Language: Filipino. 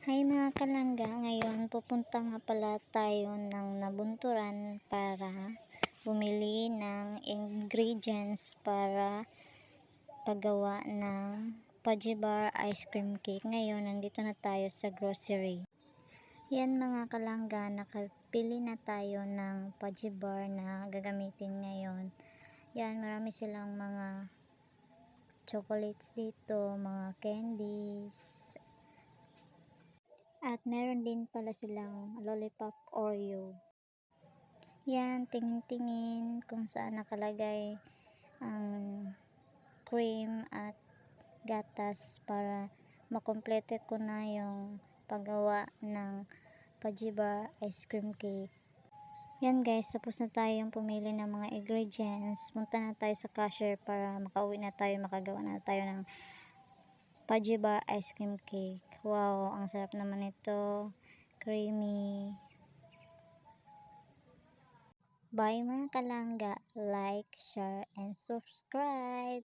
Hi mga kalangga, ngayon pupunta nga pala tayo ng Nabunturan para bumili ng ingredients para paggawa ng Fudgy Bar Ice Cream Cake. Ngayon nandito na tayo sa grocery. Yan mga kalangga, nakapili na tayo ng Fudgy Bar na gagamitin ngayon. Yan, marami silang mga chocolates dito, mga candies, at meron din pala silang lollipop Oreo. Yan, tingin-tingin kung saan nakalagay ang cream at gatas para makomplete ko na yung paggawa ng Fudgy Bar Ice Cream Cake. Yan guys, tapos na tayong pumili ng mga ingredients. Punta na tayo sa cashier para makauwi na tayo, makagawa na tayo ng Fudgy Bar Ice Cream Cake. Wow, ang sarap naman ito. Creamy. Bye mga kalangga. Like, share, and subscribe.